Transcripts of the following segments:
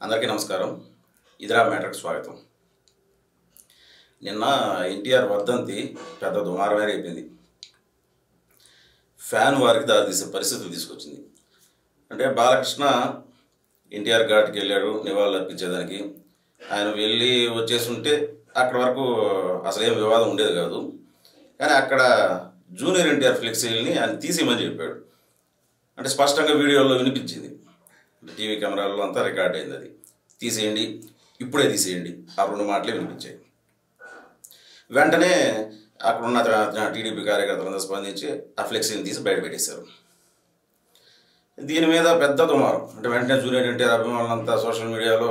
అందరికీ నమస్కారం. ఇదిరా మ్యాటర్కి స్వాగతం. నిన్న ఎన్టీఆర్ వర్ధంతి పెద్ద దుమారమే అయిపోయింది. ఫ్యాన్ వారికి దారితీసే పరిస్థితులు తీసుకొచ్చింది. అంటే బాలకృష్ణ ఎన్టీఆర్ ఘాట్కి వెళ్ళాడు నివాళులు అర్పించేదానికి. ఆయన వెళ్ళి వచ్చేసి ఉంటే అక్కడి వరకు అసలు ఏం వివాదం ఉండేది కాదు. కానీ అక్కడ జూనియర్ ఎన్టీఆర్ ఫ్లెక్సీని ఆయన తీసేయమని చెప్పాడు. అంటే స్పష్టంగా వీడియోలో వినిపించింది, టీవీ కెమెరాల్లో అంతా రికార్డ్ అయింది. అది తీసేయండి, ఇప్పుడే తీసేయండి, ఆ రెండు మాటలే వినిపించాయి. వెంటనే అక్కడున్న టీడీపీ కార్యకర్తలంతా స్పందించి ఆ ఫ్లెక్సీని తీసి బయట పెట్టేశారు. దీని మీద పెద్ద దుమారం. అంటే వెంటనే జూనియర్ ఎన్టీఆర్ అభిమానులంతా సోషల్ మీడియాలో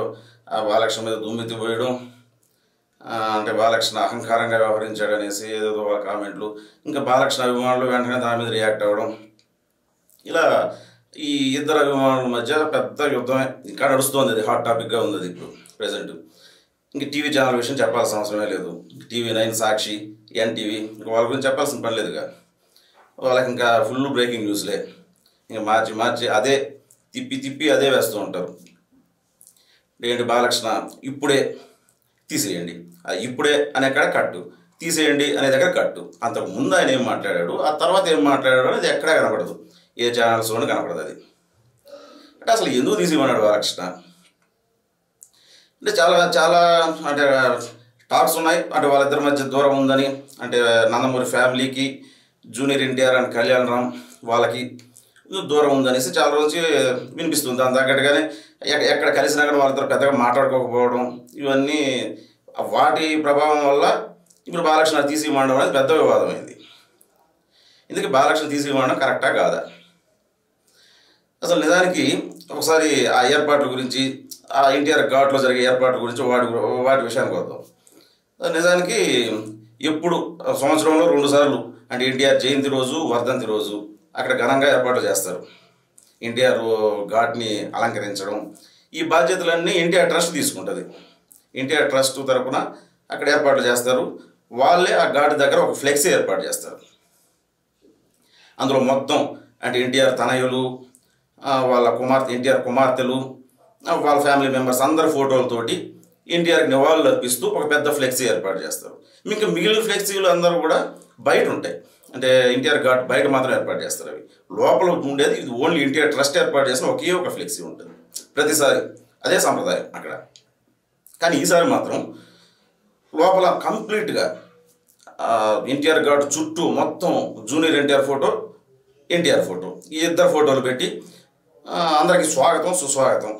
ఆ బాలకృష్ణ మీద దుమ్మెత్తిపోయడం, అంటే బాలకృష్ణ అహంకారంగా వ్యవహరించాడు అనేసి ఏదో కామెంట్లు, ఇంకా బాలకృష్ణ అభిమానులు వెంటనే దాని మీద రియాక్ట్ అవ్వడం, ఇలా ఈ ఇద్దరు అభిమానుల మధ్య పెద్ద యుద్ధమే ఇంకా నడుస్తుంది. అది హాట్ టాపిక్గా ఉంది అది ఇప్పుడు ప్రజెంట్. ఇంక టీవీ ఛానల్ విషయం చెప్పాల్సిన అవసరమే లేదు. TV9, సాక్షి, NTV ఇంకా వాళ్ళ గురించి చెప్పాల్సిన పని లేదుగా. వాళ్ళకి ఇంకా ఫుల్ బ్రేకింగ్ న్యూస్లే. ఇంకా మార్చి అదే తిప్పి అదే వేస్తూ ఉంటారు. ఏంటి బాలకృష్ణ ఇప్పుడే తీసేయండి, ఇప్పుడే అనే కాడ కట్టు, తీసేయండి అనే దగ్గర కట్టు. అంతకు ముందు ఆయన ఏం మాట్లాడాడు, ఆ తర్వాత ఏం మాట్లాడాడు అనేది ఎక్కడా కనపడదు, ఏ ఛానల్స్లోనే కనపడదు. అది అంటే అసలు ఎందుకు తీసేయమన్నాడు బాలకృష్ణ అంటే చాలా అంటే టాక్స్ ఉన్నాయి. అంటే వాళ్ళిద్దరి మధ్య దూరం ఉందని, అంటే నందమూరి ఫ్యామిలీకి జూనియర్ ఎన్టీఆర్ అండ్ కళ్యాణ్ రామ్ వాళ్ళకి దూరం ఉందనేసి చాలా రోజు వినిపిస్తుంది. దాని తగ్గట్టుగానే ఎక్కడ కలిసినా కానీ వాళ్ళిద్దరు పెద్దగా మాట్లాడుకోకపోవడం, ఇవన్నీ వాటి ప్రభావం వల్ల ఇప్పుడు బాలకృష్ణ తీసేయమనడం అనేది పెద్ద వివాదమైంది. ఇందుకే బాలకృష్ణ తీసేయమనడం కరెక్టా కాదా? అసలు నిజానికి ఒకసారి ఆ ఏర్పాట్ల గురించి, ఆ ఎన్టీఆర్ ఘాట్లో జరిగే ఏర్పాట్ల గురించి వాటి విషయానికి వద్దాం. నిజానికి ఎప్పుడు సంవత్సరంలో 2 సార్లు, అంటే ఎన్టీఆర్ జయంతి రోజు, వర్ధంతి రోజు అక్కడ ఘనంగా ఏర్పాట్లు చేస్తారు. ఎన్టీఆర్ ఘాట్ని అలంకరించడం, ఈ బాధ్యతలన్నీ ఎన్టీఆర్ ట్రస్ట్ తీసుకుంటుంది. ఎన్టీఆర్ ట్రస్ట్ తరపున అక్కడ ఏర్పాట్లు చేస్తారు. వాళ్ళే ఆ ఘాట్ దగ్గర ఒక ఫ్లెక్సీ ఏర్పాటు చేస్తారు. అందులో మొత్తం అంటే ఎన్టీఆర్ తనయులు, వాళ్ళ ఎన్టీఆర్ కుమార్తెలు, వాళ్ళ ఫ్యామిలీ మెంబర్స్ అందరి ఫోటోలతోటి ఎన్టీఆర్కి నివాళులు అర్పిస్తూ ఒక పెద్ద ఫ్లెక్సీ ఏర్పాటు చేస్తారు. ఇంకా మిగిలిన ఫ్లెక్సీలు అందరూ కూడా బయట ఉంటాయి. అంటే ఎన్టీఆర్ ఘాట్ బయట మాత్రం ఏర్పాటు చేస్తారు. అవి లోపల ఉండేది ఇది ఓన్లీ ఎన్టీఆర్ ట్రస్ట్ ఏర్పాటు చేసిన ఒకే ఒక ఫ్లెక్సీ ఉంటుంది. ప్రతిసారి అదే సంప్రదాయం అక్కడ. కానీ ఈసారి మాత్రం లోపల కంప్లీట్గా ఎన్టీఆర్ ఘాట్ చుట్టూ మొత్తం junior NTR photo, NTR photo, ఈ ఇద్దరు ఫోటోలు పెట్టి అందరికీ స్వాగతం సుస్వాగతం,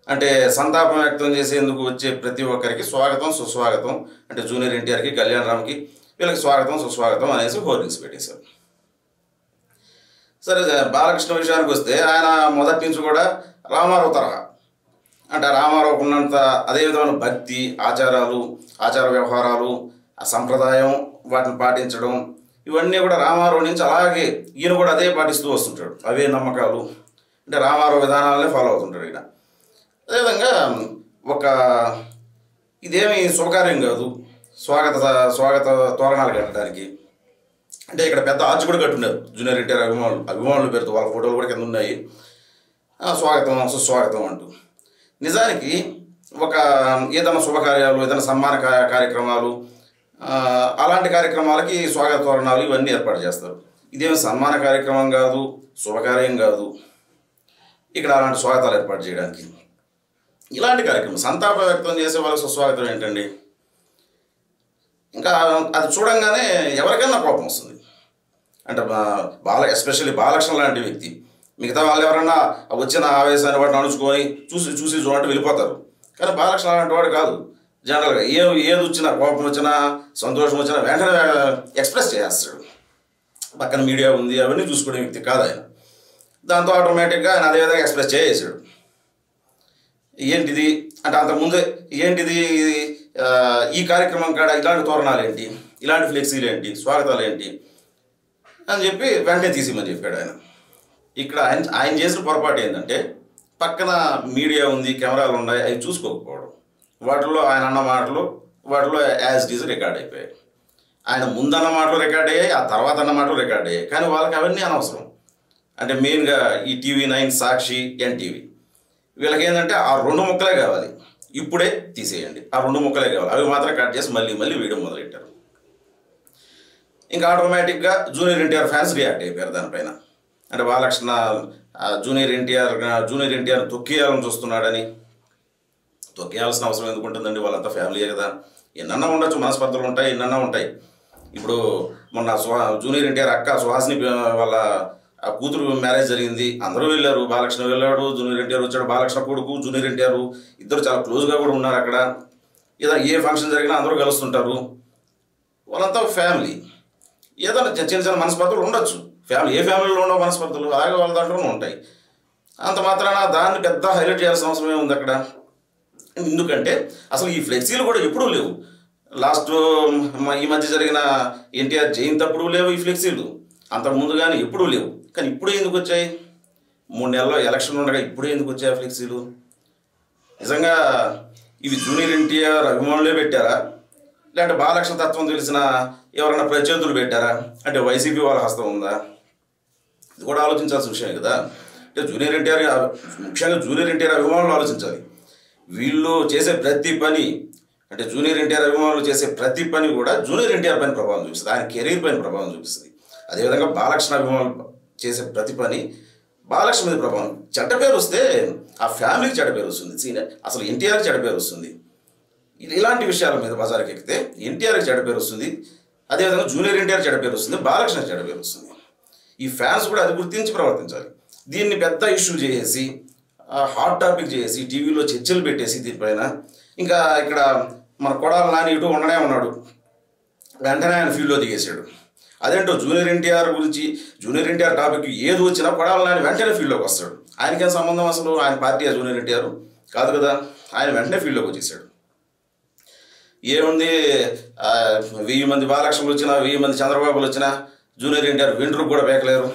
అంటే సంతాపం వ్యక్తం చేసేందుకు వచ్చే ప్రతి ఒక్కరికి స్వాగతం సుస్వాగతం, అంటే జూనియర్ ఎన్టీఆర్కి, కళ్యాణ్ రామ్కి, వీళ్ళకి స్వాగతం సుస్వాగతం అనేసి హోర్డింగ్స్ పెట్టేశారు. సరే, బాలకృష్ణ విషయానికి వస్తే ఆయన మొదటి నుంచి కూడా రామారావు తరహా, అంటే రామారావుకు ఉన్నంత అదే విధమైన భక్తి, ఆచార వ్యవహారాలు, ఆ సంప్రదాయం, వాటిని పాటించడం, ఇవన్నీ కూడా రామారావు నుంచి అలాగే ఈయన కూడా అదే పాటిస్తూ వస్తుంటాడు. అవే నమ్మకాలు, అంటే రామారావు విధానాలనే ఫాలో అవుతుంటాడు ఈయన. అదేవిధంగా ఇదేమి శుభకార్యం కాదు స్వాగత తోరణాలు కట్టడానికి. అంటే ఇక్కడ పెద్ద ఆర్చ్ కూడా కట్టున్నారు జూనియర్ ఎన్టీఆర్ అభిమానులు పేరుతో, వాళ్ళ ఫోటోలు కూడా కింద ఉన్నాయి, స్వాగతం సుస్వాగతం అంటూ. నిజానికి ఏదైనా శుభకార్యాలు, ఏదైనా సన్మాన కార్యక్రమాలు, అలాంటి కార్యక్రమాలకి స్వాగత తోరణాలు ఇవన్నీ ఏర్పాటు చేస్తారు. ఇదేమి సన్మాన కార్యక్రమం కాదు, శుభకార్యం కాదు ఇక్కడ అలాంటి స్వాగతాలు ఏర్పాటు చేయడానికి. ఇలాంటి కార్యక్రమం సంతాప వ్యక్తం చేసే వాళ్ళకి సుస్వాగతం ఏంటండి? ఇంకా అది చూడంగానే ఎవరికైనా కోపం వస్తుంది. అంటే ఎస్పెషల్లీ బాలకృష్ణ లాంటి వ్యక్తి, మిగతా వాళ్ళు ఎవరన్నా వచ్చిన ఆవేశాన్ని వాటిని అణుచుకొని చూసి చూడంటే వెళ్ళిపోతారు. కానీ బాలకృష్ణ లాంటి వాడు కాదు. జనరల్గా ఏది వచ్చినా, కోపం వచ్చినా, సంతోషం వచ్చినా వెంటనే ఎక్స్ప్రెస్ చేసేస్తాడు. పక్కన మీడియా ఉంది, అవన్నీ చూసుకునే వ్యక్తి కాదు ఆయన. దాంతో ఆటోమేటిక్గా ఆయన అదేవిధంగా ఎక్స్ప్రెస్ చేసేసాడు. ఏంటిది అంటే అంతకుముందే ఏంటిది ఈ కార్యక్రమం కాడ ఇలాంటి తోరణాలు ఏంటి, ఇలాంటి ఫ్లెక్సీలు ఏంటి, స్వాగతాలు ఏంటి అని చెప్పి వెంటనే తీసిమని చెప్పాడు ఆయన. ఇక్కడ ఆయన చేసిన పొరపాటు ఏంటంటే పక్కన మీడియా ఉంది, కెమెరాలు ఉన్నాయి, అవి చూసుకోకపోవడం. వాటిలో ఆయన అన్న మాటలు వాటిలో యాజ్ ఇట్ ఈజ్ రికార్డ్ అయిపోయాయి. ఆయన ముందన్న మాటలు రికార్డ్ అయ్యాయి, ఆ తర్వాత అన్న మాటలు రికార్డ్ అయ్యాయి. కానీ వాళ్ళకి అవన్నీ అనవసరం. అంటే మెయిన్గా ఈ TV9, సాక్షి, NTV వీళ్ళకి ఏంటంటే ఆ 2 ముక్కలే కావాలి, ఇప్పుడే తీసేయండి, ఆ 2 ముక్కలే కావాలి, అవి మాత్రం కట్ చేసి మళ్ళీ వీడియో మొదలెట్టారు. ఇంకా ఆటోమేటిక్గా జూనియర్ ఎన్టీఆర్ ఫ్యాన్స్ రియాక్ట్ అయిపోయారు దానిపైన. అంటే బాలకృష్ణ జూనియర్ ఎన్టీఆర్ తొక్కేయాలని చూస్తున్నాడని. తొక్కేయాల్సిన అవసరం ఎందుకు ఉంటుందండి, వాళ్ళంతా ఫ్యామిలీయే కదా. ఎన్నన్నా ఉండొచ్చు, మనస్పర్ధలు ఉంటాయి, ఎన్నన్నా ఉంటాయి. ఇప్పుడు మొన్న జూనియర్ ఎన్టీఆర్ అక్క సుహాసిని వాళ్ళ కూతురు మ్యారేజ్ జరిగింది, అందరూ వెళ్ళారు. బాలకృష్ణ వెళ్ళాడు, జూనియర్ ఎన్టీఆర్ వచ్చాడు. బాలకృష్ణ కొడుకు జూనియర్ ఎన్టీఆర్ ఇద్దరు చాలా క్లోజ్గా కూడా ఉన్నారు అక్కడ. ఏదైనా ఏ ఫంక్షన్ జరిగినా అందరూ కలుస్తుంటారు. వాళ్ళంతా ఫ్యామిలీ. ఏదైనా చిన్న మనస్పర్ధలు ఉండొచ్చు, ఏ ఫ్యామిలీలో ఉండవు మనస్పర్ధలు, అలాగే వాళ్ళ దాంట్లోనూ ఉంటాయి. అంత మాత్రాన దాన్ని పెద్ద హైలైట్ చేయాల్సిన అవసరం ఏముంది అక్కడ. ఎందుకంటే అసలు ఈ ఫ్లెక్సీలు కూడా ఎప్పుడూ లేవు. లాస్ట్ ఈ మధ్య జరిగిన ఎన్టీఆర్ జయంతి అప్పుడు లేవు ఈ ఫ్లెక్సీలు, అంతకుముందు కానీ ఎప్పుడూ లేవు. కానీ ఇప్పుడే ఎందుకు వచ్చాయి? 3 నెలల్లో ఎలక్షన్ ఉండగా ఇప్పుడే ఎందుకు వచ్చాయి ఆ ఫ్లెక్సీలు? నిజంగా ఇవి జూనియర్ ఎన్టీఆర్ అభిమానులే పెట్టారా, లేదంటే బాలకృష్ణ తత్వం తెలిసిన ఎవరైనా ప్రత్యర్థులు పెట్టారా? అంటే వైసీపీ వాళ్ళ హస్తం ఉందా? ఇది కూడా ఆలోచించాల్సిన విషయం కదా. అంటే ముఖ్యంగా జూనియర్ ఎన్టీఆర్ అభిమానులు ఆలోచించాలి. వీళ్ళు చేసే ప్రతి పని, అంటే జూనియర్ ఎన్టీఆర్ అభిమానులు చేసే ప్రతి పని కూడా జూనియర్ ఎన్టీఆర్ పైన ప్రభావం చూపిస్తుంది, ఆయన కెరీర్ పైన ప్రభావం చూపిస్తుంది. అదేవిధంగా బాలకృష్ణ అభిమానులు చేసే ప్రతి పని బాలకృష్ణ మీద ప్రభావం. చెడ్డ పేరు వస్తే ఆ ఫ్యామిలీకి చెడ్డ పేరు వస్తుంది, అసలు ఎన్టీఆర్కి చెడ్డ పేరు వస్తుంది. ఇలాంటి విషయాల మీద బజార్కి ఎక్కితే ఎన్టీఆర్కి చెడ్డ పేరు వస్తుంది, అదేవిధంగా జూనియర్ ఎన్టీఆర్ చెడ్డ పేరు వస్తుంది, బాలకృష్ణకి చెడ్డ పేరు వస్తుంది. ఈ ఫ్యాన్స్ కూడా అది గుర్తించి ప్రవర్తించాలి. దీన్ని పెద్ద ఇష్యూ చేసి హాట్ టాపిక్ చేసి టీవీలో చర్చలు పెట్టేసి దీనిపైన ఇంకా ఇక్కడ మన కొడాల నాని ఇటు ఉండనే ఉన్నాడు, వెంటనే ఆయన ఫీల్డ్లో దిగేశాడు. అదేంటో జూనియర్ ఎన్టీఆర్ టాపిక్ ఏది వచ్చినా కొడాల నాని వెంటనే ఫీల్డ్లోకి వస్తాడు. ఆయనకేం సంబంధం అసలు? ఆయన పార్టీ జూనియర్ ఎన్టీఆర్ కాదు కదా. ఆయన వెంటనే ఫీల్డ్లోకి వచ్చేసాడు. ఏముంది, 1000 మంది బాలకృష్ణలు వచ్చినా 1000 మంది చంద్రబాబులు వచ్చినా జూనియర్ ఎన్టీఆర్ వెంట్రుకు కూడా పేకలేరు.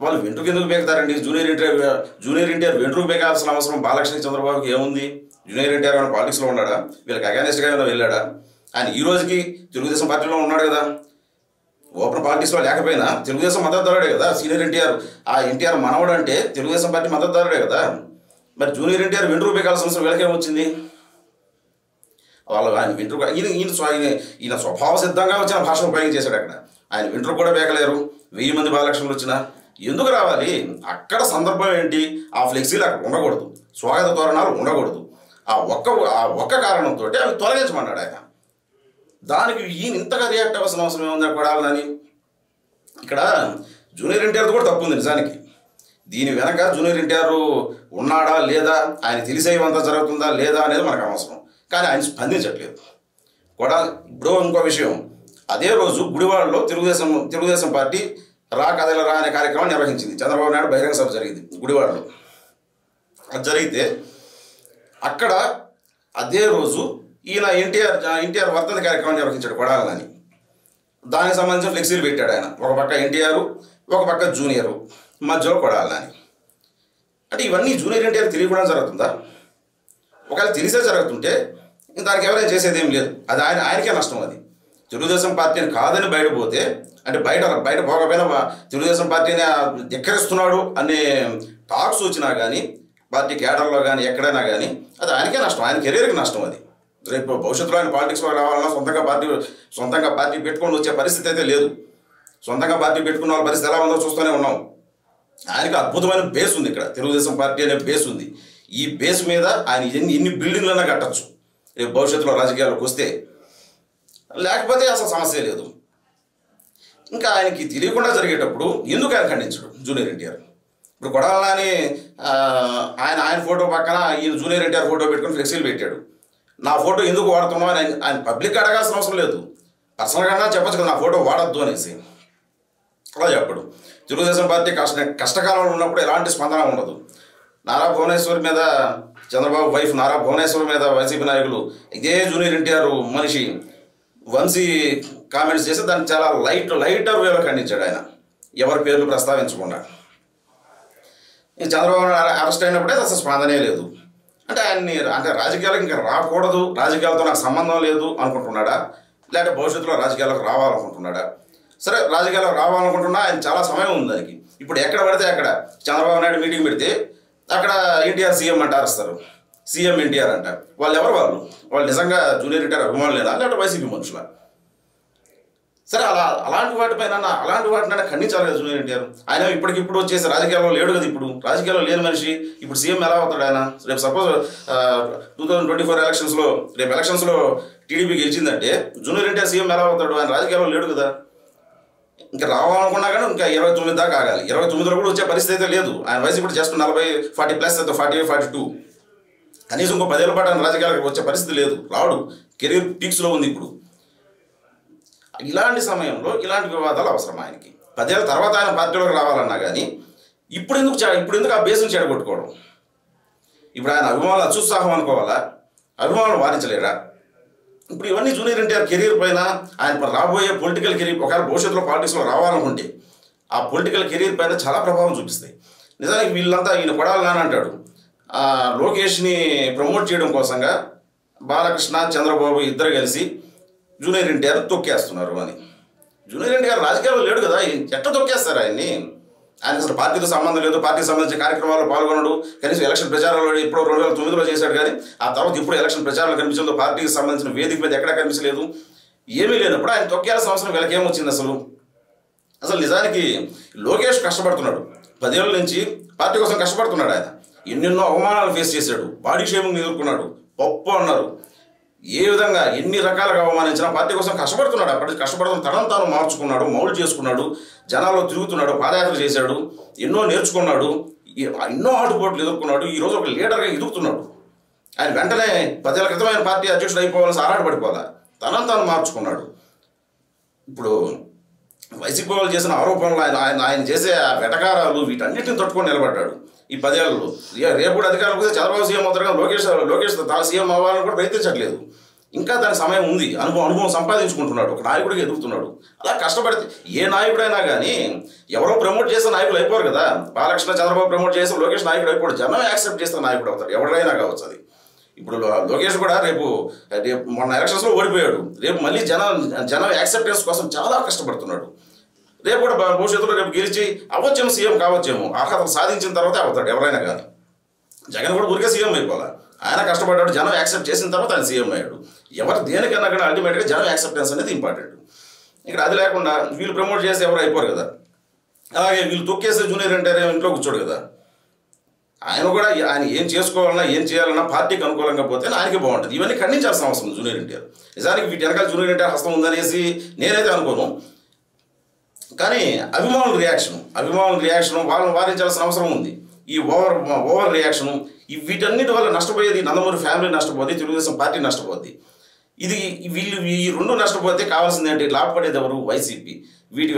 వాళ్ళు వెంట్రుకు ఎందుకు పేకుతారండి? జూనియర్ ఎన్టీఆర్ వెంట్రుకు పేకాల్సిన అవసరం బాలకృష్ణ చంద్రబాబుకి ఏముంది? జూనియర్ ఎన్టీఆర్ ఏమైనా పాలిటిక్స్లో ఉన్నాడా? వీళ్ళకి అగానిస్ట్గా ఏమైనా వెళ్ళాడా? ఆయన ఈ రోజుకి తెలుగుదేశం పార్టీలో ఉన్నాడు కదా. ఓపెన్ పాలిటిక్స్లో లేకపోయినా తెలుగుదేశం మద్దతుదారుడే కదా సీనియర్ ఎన్టీఆర్. ఆ ఎన్టీఆర్ మనవడు అంటే తెలుగుదేశం పార్టీ మద్దతుదారుడే కదా. మరి జూనియర్ ఎన్టీఆర్ వెంట్రుకు పేకాల్సిన అవసరం వీళ్ళకేమొచ్చింది? వాళ్ళు ఆయన వెంట్రుకు ఈయన స్వభావ సిద్ధంగా వచ్చిన భాషను ఉపయోగించేశాడు అక్కడ. ఆయన వెంట్రుకు కూడా పేకలేరు. 1000 మంది బాలకృష్ణులు వచ్చినా ఎందుకు రావాలి? అక్కడ సందర్భం ఏంటి? ఆ ఫ్లెక్సీలు అక్కడ ఉండకూడదు, స్వాగత తోరణాలు ఉండకూడదు. ఆ ఒక్క కారణంతో అవి తొలగించమన్నాడు ఆయన. దానికి ఈయన ఇంతగా రియాక్ట్ అవ్వాల్సిన అవసరం ఏముంది కొడాలని? ఇక్కడ జూనియర్ ఎన్టీఆర్ది కూడా తప్పు ఉంది నిజానికి. దీని వెనక జూనియర్ ఎన్టీఆర్ ఉన్నాడా లేదా, ఆయన తెలిసేవంతా జరుగుతుందా లేదా అనేది మనకు అవసరం. కానీ ఆయన స్పందించట్లేదు. ఇప్పుడు ఇంకో విషయం, అదే రోజు గుడివాడలో తెలుగుదేశం పార్టీ రా కథల అనే కార్యక్రమం నిర్వహించింది. చంద్రబాబు నాయుడు బహిరంగ సభ జరిగింది గుడివాడలో. అది జరిగితే అక్కడ అదే రోజు ఈయన ఎన్టీఆర్ వర్ధంతి కార్యక్రమం నిర్వహించాడు కొడాలని. దానికి సంబంధించిన ఫ్లెక్సీలు పెట్టాడు ఆయన. ఒక పక్క ఎన్టీఆర్, ఒక పక్క జూనియర్, మధ్యలో కొడాలని. అంటే ఇవన్నీ జూనియర్ ఎన్టీఆర్ తెలియకుండా జరుగుతుందా? ఒకవేళ తెలిసే జరుగుతుంటే దానికి ఎవరైనా చేసేది ఏం లేదు. అది ఆయనకే నష్టం. అది తెలుగుదేశం పార్టీని కాదని బయటపోతే, అంటే బయట పోకపోయినా తెలుగుదేశం పార్టీని ధిక్కరిస్తున్నాడు అనే టాక్స్ వచ్చినా కానీ పార్టీ కేడర్లో కానీ ఎక్కడైనా కానీ అది ఆయనకే నష్టం, ఆయన కెరీర్కి నష్టం. అది రేపు భవిష్యత్తులో ఆయన పాలిటిక్స్లో రావాలన్నా సొంతంగా పార్టీ పెట్టుకొని వచ్చే పరిస్థితి అయితే లేదు. సొంతంగా పార్టీ పెట్టుకున్న వాళ్ళ పరిస్థితి ఎలా ఉందో చూస్తూనే ఉన్నాం. ఆయనకి అద్భుతమైన బేస్ ఉంది. ఇక్కడ తెలుగుదేశం పార్టీ అనే బేస్ ఉంది. ఈ బేస్ మీద ఆయన ఎన్ని బిల్డింగ్లైనా కట్టచ్చు రేపు భవిష్యత్తులో రాజకీయాల్లోకి వస్తే. లేకపోతే అసలు సమస్య లేదు. ఇంకా ఆయనకి తెలియకుండా జరిగేటప్పుడు ఎందుకు ఆయన ఖండించడు జూనియర్ ఎన్టీఆర్? ఇప్పుడు కొడాలని ఆయన ఫోటో పక్కన ఈయన జూనియర్ ఎన్టీఆర్ ఫోటో పెట్టుకుని ఫ్లెక్సీలు పెట్టాడు. నా ఫోటో ఎందుకు వాడుతున్నావు అని ఆయన పబ్లిక్ అడగాల్సిన అవసరం లేదు. పర్సనల్గా చెప్పచ్చు కదా నా ఫోటో వాడద్దు అనేసి. అలా చెప్పడు. తెలుగుదేశం పార్టీ కష్టకాలంలో ఉన్నప్పుడు ఎలాంటి స్పందన ఉండదు. నారా భువనేశ్వర్ మీద చంద్రబాబు వైఫ్ నారా భువనేశ్వర్ మీద వైసీపీ నాయకులు ఇదే జూనియర్ ఎన్టీఆర్ మనిషి వంశీ కామెంట్స్ చేసి దాన్ని చాలా లైటర్ వేలో ఖండించాడు ఆయన, ఎవరి పేర్లు ప్రస్తావించకుండా. చంద్రబాబు అరెస్ట్ అయినప్పుడే అసలు స్పందనే లేదు. అంటే ఆయన్ని అంటే రాజకీయాలకు ఇంకా రాకూడదు, రాజకీయాలతో నాకు సంబంధం లేదు అనుకుంటున్నాడా, లేకపోతే భవిష్యత్తులో రాజకీయాలకు రావాలనుకుంటున్నాడా? సరే, రాజకీయాలకు రావాలనుకుంటున్నా ఆయన చాలా సమయం ఉంది దానికి. ఇప్పుడు ఎక్కడ పడితే అక్కడ చంద్రబాబు నాయుడు మీటింగ్ పెడితే అక్కడ ఎన్టీఆర్ సీఎం అంట అరుస్తారు, సీఎం ఎన్టీఆర్ అంట. వాళ్ళు ఎవరు? వాళ్ళు నిజంగా జూనియర్ ఎన్టీఆర్ అభిమానులేనా లేకపోతే వైసీపీ మనుషులా? సరే, అలాంటి వాటినైనా ఖండించాలి కదా జూనియర్ ఎన్టీఆర్. ఆయన ఇప్పటికిప్పుడు వచ్చేసి రాజకీయాల్లో లేడు కదా. ఇప్పుడు రాజకీయాల్లో లేని మనిషి ఇప్పుడు సీఎం ఎలా అవుతాడు ఆయన? రేపు సపోజ్ 2024 ఎలక్షన్స్లో రేపు ఎలక్షన్స్లో టీడీపీ గెలిచిందంటే జూనియర్ ఎన్టీఆర్ సీఎం ఎలా అవుతాడు? ఆయన రాజకీయాల్లో లేడు కదా. ఇంకా రావాలనుకున్నా కానీ ఇంకా 29 దాకా ఆగాలి. 29లో కూడా వచ్చే పరిస్థితి అయితే లేదు. ఆయన వయసు ఇప్పుడు జస్ట్ 40+ అయితే 42. కనీసం ఇంకో 10 ఏళ్ళ పాటు ఆయన రాజకీయాలకు వచ్చే పరిస్థితి లేదు. రావడు, కెరీర్ పీక్స్లో ఉంది ఇప్పుడు. ఇలాంటి సమయంలో ఇలాంటి వివాదాలు అవసరం ఆయనకి. 10 ఏళ్ళ తర్వాత ఆయన పార్టీలోకి రావాలన్నా కానీ ఇప్పుడు ఎందుకు ఆ బేస్ని చెడగొట్టుకోవడం? ఇప్పుడు ఆయన అభిమానులు అత్యుత్సాహం అనుకోవాలా? అభిమానులు వారించలేరా? ఇప్పుడు ఇవన్నీ జూనియర్ ఎన్టీఆర్ కెరీర్ పైన, ఆయన రాబోయే పొలిటికల్ కెరీర్, ఒకవేళ భవిష్యత్తులో పాలిటిక్స్లో రావాలనుకుంటే ఆ పొలిటికల్ కెరీర్ పైన చాలా ప్రభావం చూపిస్తాయి. నిజానికి వీళ్ళంతా ఈయన కొడాలి నాని అంటాడు, లోకేష్ని ప్రమోట్ చేయడం కోసంగా బాలకృష్ణ చంద్రబాబు ఇద్దరు కలిసి జూనియర్ ఎన్టీఆర్ తొక్కేస్తున్నారు అని. జూనియర్ ఎన్టీఆర్ రాజకీయాల్లో లేడు కదా, ఎట్లా తొక్కేస్తారు ఆయన్ని? ఆయన అసలు పార్టీతో సంబంధం లేదు, పార్టీకి సంబంధించిన కార్యక్రమాల్లో పాల్గొనడు. కనీసం ఎలక్షన్ ప్రచారంలో ఇప్పుడు 2009లో చేశాడు కానీ ఆ తర్వాత ఇప్పుడు ఎలక్షన్ ప్రచారంలో కనిపించలేదు. పార్టీకి సంబంధించిన వేదిక మీద ఎక్కడా కనిపించలేదు. ఏమీ లేనప్పుడు ఆయన తొక్కేయాల్సిన అవసరం వీళ్ళకి ఏమొచ్చింది అసలు నిజానికి లోకేష్ కష్టపడుతున్నాడు, 10 ఏళ్ళ నుంచి పార్టీ కోసం కష్టపడుతున్నాడు. ఆయన ఎన్నెన్నో అవమానాలు ఫేస్ చేశాడు, బాడీ షేమింగ్ ఎదుర్కొన్నాడు, పప్పు అన్నారు. ఏ విధంగా ఎన్ని రకాలుగా అవమానించినా పార్టీ కోసం కష్టపడుతున్నాడు. అప్పటికి కష్టపడుతున్న తనను తాను మార్చుకున్నాడు, మౌల్డ్ చేసుకున్నాడు, జనాల్లో తిరుగుతున్నాడు, పాదయాత్ర చేశాడు, ఎన్నో నేర్చుకున్నాడు, ఎన్నో ఆటుపోట్లు ఎదుర్కొన్నాడు. ఈరోజు ఒక లీడర్గా ఎదుగుతున్నాడు. ఆయన వెంటనే 10 ఏళ్ల క్రితం ఆయన పార్టీ అధ్యక్షుడు అయిపోవాలని ఆరాటపడిపోవాలా, తనను తాను మార్చుకున్నాడు. ఇప్పుడు వైసీపీ వాళ్ళు చేసిన ఆరోపణలు, ఆయన చేసే వెటకారాలు, వీటన్నిటిని తట్టుకొని నిలబడ్డాడు ఈ 10 ఏళ్ళలో. రేపు కూడా అధికారులకు చంద్రబాబు సీఎం అవుతారు కానీ లోకేష్ తాను సీఎం అవ్వాలని కూడా ప్రయత్నించట్లేదు. ఇంకా దానికి సమయం ఉంది. అనుభవం సంపాదించుకుంటున్నాడు, ఒక నాయకుడిగా ఎదుగుతున్నాడు. అలా కష్టపడితే ఏ నాయకుడైనా కానీ ఎవరో ప్రమోట్ చేస్తే నాయకులు అయిపోరు కదా. బాలకృష్ణ చంద్రబాబు ప్రమోట్ చేస్తే లోకేష్ నాయకుడు అయిపోడు, జనం యాక్సెప్ట్ చేస్తే నాయకుడు అవుతారు, ఎవరైనా కావచ్చు. అది ఇప్పుడు లోకేష్ కూడా రేపు మొన్న ఎలక్షన్స్లో ఓడిపోయాడు, రేపు మళ్ళీ జనం యాక్సెప్టెన్స్ కోసం చాలా కష్టపడుతున్నాడు. రేపు కూడా భవిష్యత్తులో రేపు గెలిచి అవ్వచ్చేమో, సీఎం కావచ్చేమో, అర్హతలు సాధించిన తర్వాతే అవుతాడు ఎవరైనా కానీ. జగన్ కూడా ఊరికే సీఎం అయిపోవాలి, ఆయన కష్టపడ్డాడు, జనం యాక్సెప్ట్ చేసిన తర్వాత ఆయన సీఎం అయ్యాడు. ఎవరు దేనికన్నా కూడా అల్టిమేట్గా జనం యాక్సెప్టెన్స్ అనేది ఇంపార్టెంట్. ఇక్కడ అది లేకుండా వీళ్ళు ప్రమోట్ చేసి ఎవరు అయిపోరు కదా. అలాగే వీళ్ళు తొక్కేస్తే జూనియర్ ఎన్టీఆర్ ఇంట్లో కూర్చోడు కదా. ఆయన కూడా ఆయన ఏం చేసుకోవాలన్నా ఏం చేయాలన్నా పార్టీకి అనుకూలంగా పోతే ఆయనకి బాగుంటుంది. ఇవన్నీ ఖండించాల్సిన అవసరం జూనియర్ ఎన్టీఆర్. నిజానికి వీటి వెనకాల జూనియర్ ఎన్టీఆర్ హస్తం ఉందనేసి నేనైతే అనుకోను. కానీ అభిమానుల రియాక్షన్ వాళ్ళని వారించాల్సిన అవసరం ఉంది. ఈ ఓవర్ రియాక్షను వీటన్నిటి వల్ల నష్టపోయేది నందమూరి ఫ్యామిలీ నష్టపోద్ది, తెలుగుదేశం పార్టీ నష్టపోద్ది. వీళ్ళు ఈ రెండు నష్టపోతే కావాల్సింది ఏంటి? లాభపడేది ఎవరు? వైసీపీ. వీటి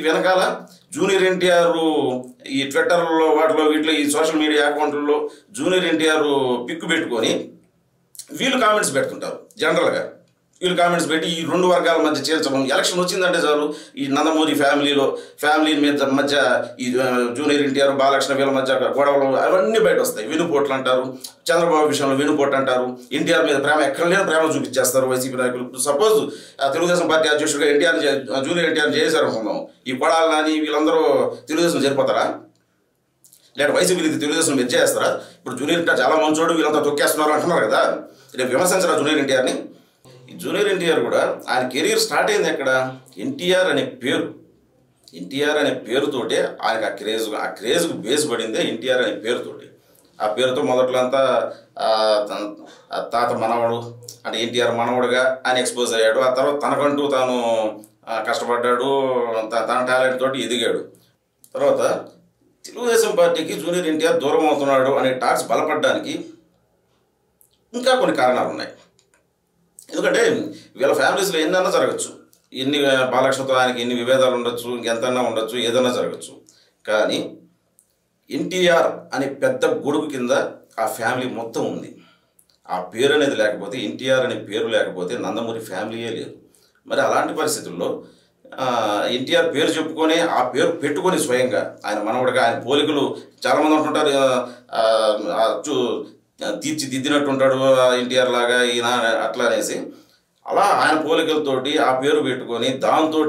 వెనకాల జూనియర్ ఎన్టీఆర్ ఈ ట్విట్టర్లో వీటిలో ఈ సోషల్ మీడియా అకౌంట్లలో జూనియర్ ఎన్టీఆర్ పిక్కు పెట్టుకొని వీళ్ళు కామెంట్స్ పెడుతుంటారు. జనరల్గా వీళ్ళు కామెంట్స్ పెట్టి ఈ రెండు వర్గాల మధ్య చేర్చడం. ఎలక్షన్ వచ్చిందంటే చాలు ఈ నందమూరి ఫ్యామిలీ మధ్య ఈ జూనియర్ ఎన్టీఆర్ బాలకృష్ణ వీళ్ళ మధ్య గొడవలు అవన్నీ బయట వస్తాయి. వెనుపోట్లు అంటారు, చంద్రబాబు విషయంలో వెనుపోట్లు అంటారు, ఎన్టీఆర్ మీద ప్రేమ ఎక్కడ లేని ప్రేమ చూపించేస్తారు వైసీపీ నాయకులు. సపోజ్ తెలుగుదేశం పార్టీ అధ్యక్షుడిగా జూనియర్ ఎన్టీఆర్ చేశారు అనుకుందాం, ఈ కొడాలి నాని వీళ్ళందరూ తెలుగుదేశం చేరిపోతారా? లేదా వైసీపీ తెలుగుదేశం మీరు చేస్తారా? ఇప్పుడు జూనియర్ ఎన్టీఆర్ చాలా మంచోడు, వీళ్ళంతా తొక్కేస్తున్నారు అంటున్నారు కదా. రేపు విమర్శించరా జూనియర్ ఎన్టీఆర్ని? జూనియర్ ఎన్టీఆర్ కూడా ఆయన కెరీర్ స్టార్ట్ అయింది ఎక్కడ? ఎన్టీఆర్ అనే పేరుతోటే ఆయనకు ఆ క్రేజ్కు బేస్ పడిందే ఎన్టీఆర్ అనే పేరుతోటి. ఆ పేరుతో మొదట్లో అంతా తాత మనవడు అంటే ఎన్టీఆర్ మనవడుగా ఆయన ఎక్స్పోజ్ అయ్యాడు. ఆ తర్వాత తనకంటూ తాను కష్టపడ్డాడు, తన టాలెంట్ తోటి ఎదిగాడు. తర్వాత తెలుగుదేశం పార్టీకి జూనియర్ ఎన్టీఆర్ దూరం అవుతున్నాడు అనే టాక్స్ బలపడడానికి ఇంకా కొన్ని కారణాలు ఉన్నాయి. ఎందుకంటే వీళ్ళ ఫ్యామిలీస్లో ఎన్నైనా జరగచ్చు, బాలకృష్ణతో ఆయనకి ఎన్ని విభేదాలు ఉండొచ్చు, ఇంకెంతన్నా ఉండొచ్చు, ఏదైనా జరగచ్చు. కానీ ఎన్టీఆర్ అనే పెద్ద గొడుగు కింద ఆ ఫ్యామిలీ మొత్తం ఉంది. ఆ పేరు అనేది లేకపోతే, ఎన్టీఆర్ అనే పేరు లేకపోతే నందమూరి ఫ్యామిలీయే లేదు. మరి అలాంటి పరిస్థితుల్లో ఎన్టీఆర్ పేరు చెప్పుకొని ఆ పేరు పెట్టుకొని స్వయంగా ఆయన మనవడిగా ఆయన పోలికలు చాలామంది ఉంటుంటారు, తీర్చిదిద్దినట్టు ఉంటాడు ఎన్టీఆర్ లాగా ఈయన అట్లా అనేసి, అలా ఆయన పోలికలతోటి ఆ పేరు పెట్టుకొని దాంతో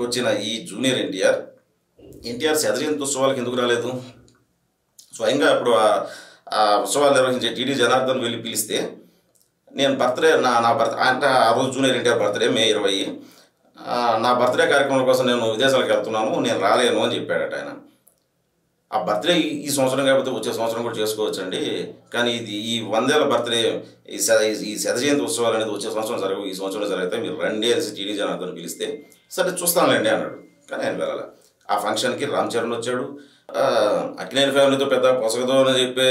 వచ్చిన ఈ జూనియర్ ఎన్టీఆర్ శతజయంతి ఉత్సవాలకు ఎందుకు రాలేదు? స్వయంగా ఇప్పుడు ఆ ఉత్సవాలు నిర్వహించే టీడీ జనార్దన్ వెళ్ళి పిలిస్తే, నేను బర్త్డే నా బర్త్ అంటే ఆ రోజు జూనియర్ ఎన్టీఆర్ బర్త్డే మే 20, నా బర్త్డే కార్యక్రమం కోసం నేను విదేశాలకు వెళ్తున్నాను, నేను రాలేను అని చెప్పాడట ఆయన. ఆ బర్త్డే ఈ సంవత్సరం కాకపోతే వచ్చే సంవత్సరం కూడా చేసుకోవచ్చండి, కానీ ఇది ఈ 100 ఏళ్ల బర్త్డే ఈ శతజయంతి ఉత్సవాలు అనేది వచ్చే సంవత్సరం జరగవు, ఈ సంవత్సరం జరిగితే మీరు రండి అనేసి టీడీ జనార్దన్ పిలిస్తే సరే చూస్తానులేండి అన్నాడు. కానీ ఆయన వెళ్ళాలి. ఆ ఫంక్షన్కి రామ్ చరణ్ వచ్చాడు. అక్కినేని ఫ్యామిలీతో పెద్ద పొసగదో అని చెప్పే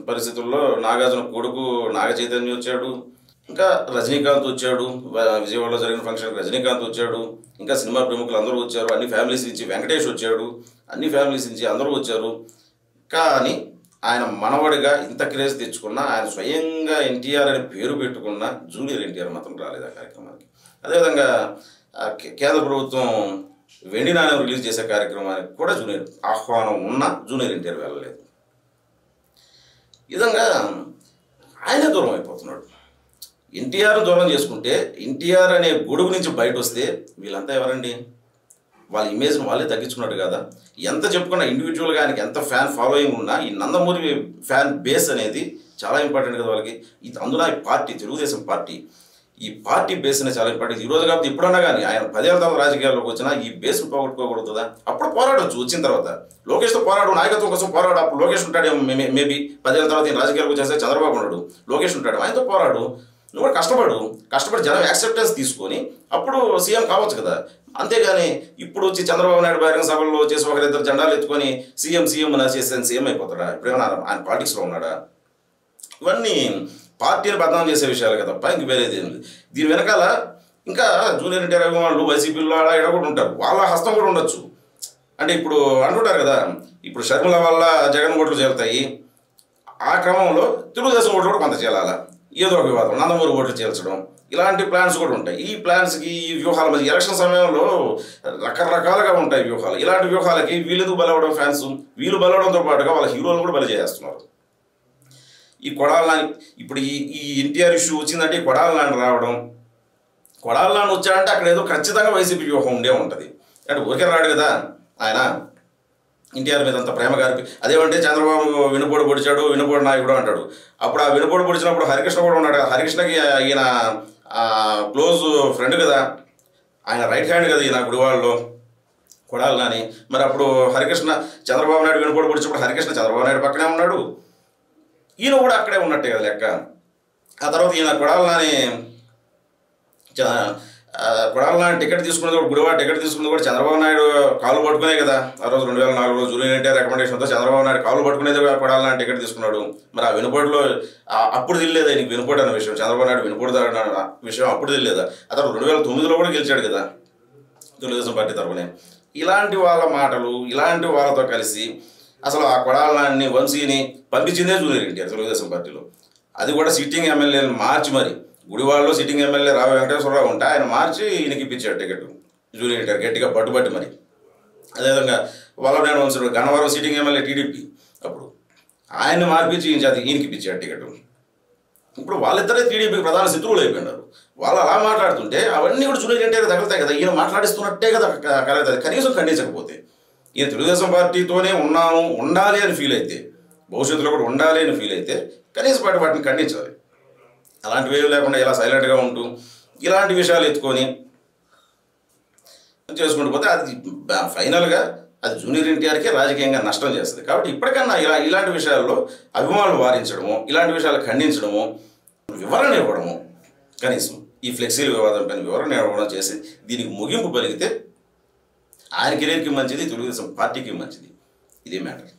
పరిస్థితుల్లో నాగార్జున కొడుకు నాగ చైతన్య వచ్చాడు, ఇంకా రజనీకాంత్ వచ్చాడు. విజయవాడలో జరిగిన ఫంక్షన్కి రజనీకాంత్ వచ్చాడు, ఇంకా సినిమా ప్రముఖులు అందరూ వచ్చారు, అన్ని ఫ్యామిలీస్ నుంచి వెంకటేష్ వచ్చాడు, అన్ని ఫ్యామిలీస్ నుంచి అందరూ వచ్చారు. కానీ ఆయన మనవడిగా ఇంత క్రేజ్ తెచ్చుకున్న, ఆయన స్వయంగా ఎన్టీఆర్ అని పేరు పెట్టుకున్న జూనియర్ ఎన్టీఆర్ మాత్రం రాలేదు ఆ కార్యక్రమానికి. అదేవిధంగా కేంద్ర ప్రభుత్వం వెండి నాణ్యం రిలీజ్ చేసే కార్యక్రమానికి కూడా జూనియర్ ఆహ్వానం ఉన్న జూనియర్ ఎన్టీఆర్ వెళ్ళలేదు. ఈ విధంగా ఆయనే దూరం అయిపోతున్నాడు. ఎన్టీఆర్ దూరం చేసుకుంటే, ఎన్టీఆర్ అనే గొడుగు నుంచి బయట వస్తే వీళ్ళంతా ఎవరండి? వాళ్ళ ఇమేజ్ను వాళ్ళే తగ్గించుకున్నాడు కదా. ఎంత చెప్పుకున్నా ఇండివిజువల్గా ఆయనకి ఎంత ఫ్యాన్ ఫాలోయింగ్ ఉన్నా ఈ నందమూరి ఫ్యాన్ బేస్ అనేది చాలా ఇంపార్టెంట్ కదా వాళ్ళకి. అందులో ఈ పార్టీ, తెలుగుదేశం పార్టీ, ఈ పార్టీ బేస్ అనేది చాలా ఇంపార్టెంట్. ఈరోజు కాబట్టి ఇప్పుడన్నా కానీ ఆయన 10 ఏళ్ల తర్వాత రాజకీయాల్లోకి వచ్చినా ఈ బేస్ను పోగొట్టుకోకూడదా? అప్పుడు పోరాడవచ్చు, వచ్చిన తర్వాత లోకేష్తో పోరాడు, నాయకత్వం కోసం పోరాడు. అప్పుడు లోకేష్ ఉంటాడు, మేబీ 10 ఏళ్ల తర్వాత రాజకీయాలకు వచ్చేస్తే చంద్రబాబు ఉన్నాడు, లోకేష్ ఉంటాడు, ఆయనతో పోరాడు. నువ్వు కూడా కష్టపడి జనం యాక్సెప్టెన్స్ తీసుకొని అప్పుడు సీఎం కావచ్చు కదా. అంతేగాని ఇప్పుడు వచ్చి చంద్రబాబు నాయుడు బహిరంగ సభల్లో వచ్చేసి ఒకరిద్దరు జెండాలు ఎత్తుకొని సీఎం అని చేసేసి సీఎం అయిపోతాడా? ఇప్పుడేమన్నా ఆయన పాలిటిక్స్లో ఉన్నాడా? ఇవన్నీ పార్టీని బదనాం చేసే విషయాలు కదా తప్ప ఇంక వేరేది ఏం లేదు. దీని వెనకాల ఇంకా జూనియర్ ఎన్టీఆర్ అభిమానులు వైసీపీలో ఆడ ఇక్కడ కూడా ఉంటారు, వాళ్ళ హస్తం కూడా ఉండొచ్చు. అంటే ఇప్పుడు అంటుంటారు కదా, ఇప్పుడు షర్మిల వల్ల జగన్ ఓట్లు చేరుతాయి, ఆ క్రమంలో తెలుగుదేశం ఓట్లు కూడా కొంత చేయాలా, ఏదో ఒక వివాదం, నందమూరి ఓట్లు చేర్చడం, ఇలాంటి ప్లాన్స్ కూడా ఉంటాయి. ఈ ప్లాన్స్కి, ఈ వ్యూహాల మధ్య ఎలక్షన్ సమయంలో రకరకాలుగా ఉంటాయి వ్యూహాలు. ఇలాంటి వ్యూహాలకి వీళ్ళెందుకు బలవడం? ఫ్యాన్స్ వీళ్ళు బలవడంతో పాటుగా వాళ్ళ హీరోలు కూడా బలి చేస్తున్నారు. ఈ కొడాలని ఇప్పుడు ఈ ఎన్టీఆర్ ఇష్యూ వచ్చిందంటే ఈ కొడాలని రావడం, కొడాలని వచ్చాడంటే అక్కడ ఏదో ఖచ్చితంగా వైసీపీ వ్యూహం ఉండే ఉంటుంది. అంటే ఊరికే రాడు కదా ఆయన. ఎన్టీఆర్ మీద అంత ప్రేమ గారికి అదేమంటే చంద్రబాబు వినుపోడు పొడిచాడు, వినుపోడు నాయకుడు అంటాడు. అప్పుడు ఆ వినుపోడు పొడిచినప్పుడు హరికృష్ణ కూడా ఉన్నాడు కదా. హరికృష్ణకి ఈయన క్లోజ్ ఫ్రెండ్ కదా, ఆయన రైట్ హ్యాండ్ కదా ఈయన గుడివాళ్ళలో కొడాలని. మరి అప్పుడు హరికృష్ణ చంద్రబాబు నాయుడు వినుపోడు పొడిచినప్పుడు హరికృష్ణ చంద్రబాబు నాయుడు పక్కనే ఉన్నాడు, ఈయన కూడా అక్కడే ఉన్నట్టే కదా లెక్క. ఆ తర్వాత ఈయన కొడాలని టికెట్ తీసుకున్నది కూడా, గుడివాడ టికెట్ తీసుకున్నది కూడా చంద్రబాబు నాయుడు కాలు పట్టుకునే కదా. ఆ రోజు 2004లో జూనియర్ ఎన్టీఆర్ రికమెండేషన్తో చంద్రబాబు నాయుడు కాలు పట్టుకునేది కొడాలని టికెట్ తీసుకున్నాడు. మరి ఆ వినుపోటులో అప్పుడు తెలియదా నీకు వినుపోటు అన్న విషయం? చంద్రబాబు నాయుడు వినుపోటు విషయం అప్పుడు తెలియదా? ఆ తర్వాత 2009లో కూడా గెలిచాడు కదా తెలుగుదేశం పార్టీ తరఫునే. ఇలాంటి వాళ్ళ మాటలు, ఇలాంటి వాళ్ళతో కలిసి అసలు ఆ కొడాలని వంశీని పంపించిందే జూనియర్ ఎన్టీఆర్ తెలుగుదేశం పార్టీలో. అది కూడా సిట్టింగ్ ఎమ్మెల్యేని మార్చి, మరి గుడివాడలో సిట్టింగ్ ఎమ్మెల్యే రావు వెంకటేశ్వరరావు ఉంటే ఆయన మార్చి ఈయనకి ఇప్పించాడు టికెట్ జూనియర్ ఎన్టీఆర్, గట్టిగా పట్టుబట్టి మరి. అదేవిధంగా Vallabhaneni Vamsi Gannavaram sitting MLA TDP, అప్పుడు ఆయన్ని మార్పించి ఈయనకి ఇప్పించాడు టికెట్. ఇప్పుడు వాళ్ళిద్దరే టీడీపీకి ప్రధాన శత్రువులు అయిపోయినారు. వాళ్ళు అలా మాట్లాడుతుంటే అవన్నీ కూడా జూనియర్ ఎన్టీఆర్ తగులుతాయి కదా. ఈయన మాట్లాడిస్తున్నట్టే కదా కలుగుతుంది. కనీసం ఖండించకపోతే, ఈయన తెలుగుదేశం పార్టీతోనే ఉండాలి అని ఫీల్ అయితే, భవిష్యత్తులో కూడా ఉండాలి అని ఫీల్ అయితే కనీసం వాటిని ఖండించాలి. అలాంటివి ఏమి లేకుండా ఇలా సైలెంట్గా ఉంటూ ఇలాంటి విషయాలు ఎత్తుకొని చేసుకుంటూ పోతే అది ఫైనల్గా అది జూనియర్ ఎన్టీఆర్కే రాజకీయంగా నష్టం చేస్తుంది. కాబట్టి ఇప్పటికన్నా ఇలాంటి విషయాల్లో అభిమానులు వారించడము, ఇలాంటి విషయాలు ఖండించడము, వివరణ ఇవ్వడము, కనీసం ఈ ఫ్లెక్సీల వివాదం పైన వివరణ ఇవ్వడం చేసి దీనికి ముగింపు పలిగితే ఆయన కెరీర్కి మంచిది, తెలుగుదేశం పార్టీకి మంచిది. ఇదే మ్యాటర్.